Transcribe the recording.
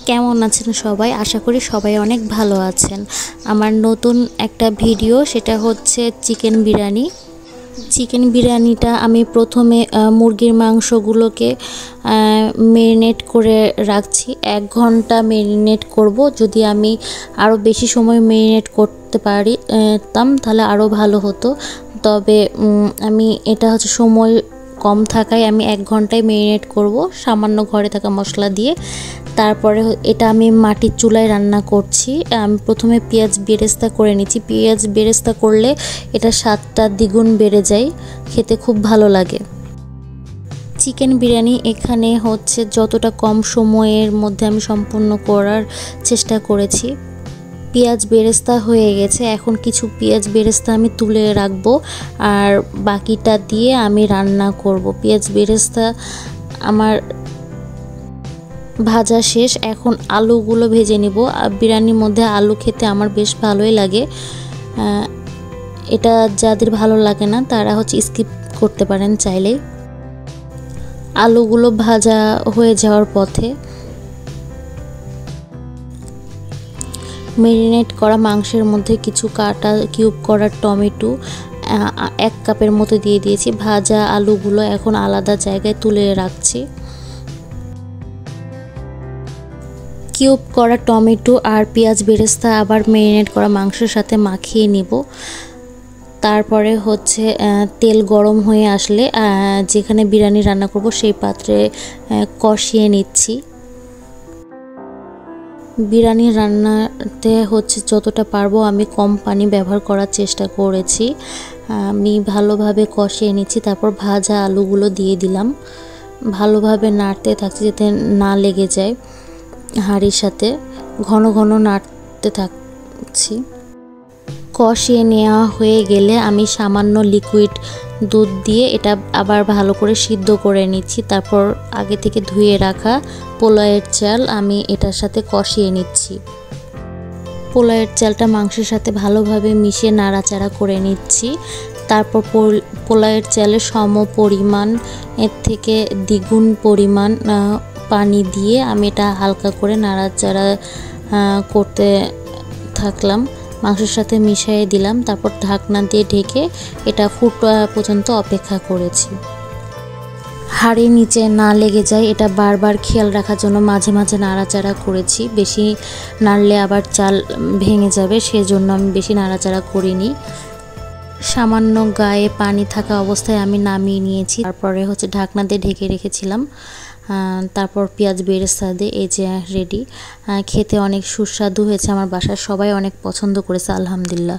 কেমন আছেন সবাই? আশা করি সবাই অনেক ভালো আছেন। আমার নতুন একটা ভিডিও, সেটা হচ্ছে চিকেন বিরিয়ানি। চিকেন বিরিয়ানিটা আমি প্রথমে মুরগির মাংসগুলোকে মেরিনেট করে রাখছি। 1 ঘন্টা মেরিনেট করব। যদি আমি আরও বেশি সময় মেরিনেট করতে পারতাম তাহলে আরও ভালো হতো। তবে আমি এটা হচ্ছে সময় কম থাকায় আমি 1 ঘন্টায় মেরিনেট করব সামান্য ঘরে থাকা মশলা দিয়ে। তারপরে এটা আমি মাটির চুলায় রান্না করছি। আমি প্রথমে পেঁয়াজ বেরেস্তা করে নিচ্ছি। পেঁয়াজ বেরেস্তা করলে এটা স্বাদটা দ্বিগুণ বেড়ে যায়, খেতে খুব ভালো লাগে। চিকেন বিরিয়ানি এখানে হচ্ছে যতটা কম সময়ের মধ্যে আমি সম্পূর্ণ করার চেষ্টা করেছি। পেঁয়াজ বেরেস্তা হয়ে গেছে, এখন কিছু পেঁয়াজ বেরেস্তা আমি তুলে রাখবো আর বাকিটা দিয়ে আমি রান্না করব। পেঁয়াজ বেরেস্তা আমার ভাজা শেষ, এখন আলুগুলো ভেজে নিব। বিরিয়ানির মধ্যে আলু খেতে আমার বেশ ভালোই লাগে। এটা যাদের ভালো লাগে না তারা হচ্ছে স্কিপ করতে পারেন চাইলেই। আলুগুলো ভাজা হয়ে যাওয়ার পথে মেরিনেট করা মাংসের মধ্যে কিছু কাটা কিউব করা টমেটো 1 কাপের মতো দিয়ে দিয়েছি। ভাজা আলুগুলো এখন আলাদা জায়গায় তুলে রাখছি। কিউব করা টমেটো আর পেঁয়াজ বেরেস্তা আবার মেরিনেট করা মাংসের সাথে মাখিয়ে নিব। তারপরে হচ্ছে তেল গরম হয়ে আসলে যেখানে বিরিয়ানি রান্না করব সেই পাত্রে কষিয়ে নিচ্ছি। বিরিয়ানি রান্নাতে হচ্ছে যতটা পারবো আমি কম পানি ব্যবহার করার চেষ্টা করেছি। আমি ভালোভাবে কষিয়ে নিচ্ছি। তারপর ভাজা আলুগুলো দিয়ে দিলাম। ভালোভাবে নাড়তে থাকছি যাতে না লেগে যায় হাঁড়ির সাথে। ঘন ঘন নাড়তে থাকছি। কষিয়ে নেওয়া হয়ে গেলে আমি সামান্য লিকুইড দুধ দিয়ে এটা আবার ভালো করে সিদ্ধ করে নিচ্ছি। তারপর আগে থেকে ধুয়ে রাখা পোলাওয়ের চাল আমি এটার সাথে কষিয়ে নিচ্ছি। পোলাওয়ের চালটা মাংসের সাথে ভালোভাবে মিশিয়ে নাড়াচাড়া করে নিচ্ছি। তারপর পোলাওয়ের চালের সম পরিমাণ এর থেকে দ্বিগুণ পরিমাণ পানি দিয়ে আমি এটা হালকা করে নাড়াচাড়া করতে থাকলাম। মাংসের সাথে মিশিয়ে দিলাম। তারপর ঢাকনা দিয়ে ঢেকে এটা ফুটা পর্যন্ত অপেক্ষা করেছি। হাঁড়ির নিচে না লেগে যায় এটা বারবার খেয়াল রাখার জন্য মাঝে মাঝে নাড়াচাড়া করেছি। বেশি নাড়লে আবার চাল ভেঙে যাবে, সেজন্য আমি বেশি নাড়াচাড়া করিনি। সামান্য গায়ে পানি থাকা অবস্থায় আমি নামিয়ে নিয়েছি। তারপরে হচ্ছে ঢাকনা দিয়ে ঢেকে রেখেছিলাম। তারপর পেঁয়াজ বেরেস্তা দিয়ে এই যে রেডি। খেতে অনেক সুস্বাদু হয়েছে। আমার বাসার সবাই অনেক পছন্দ করেছে, আলহামদুলিল্লাহ।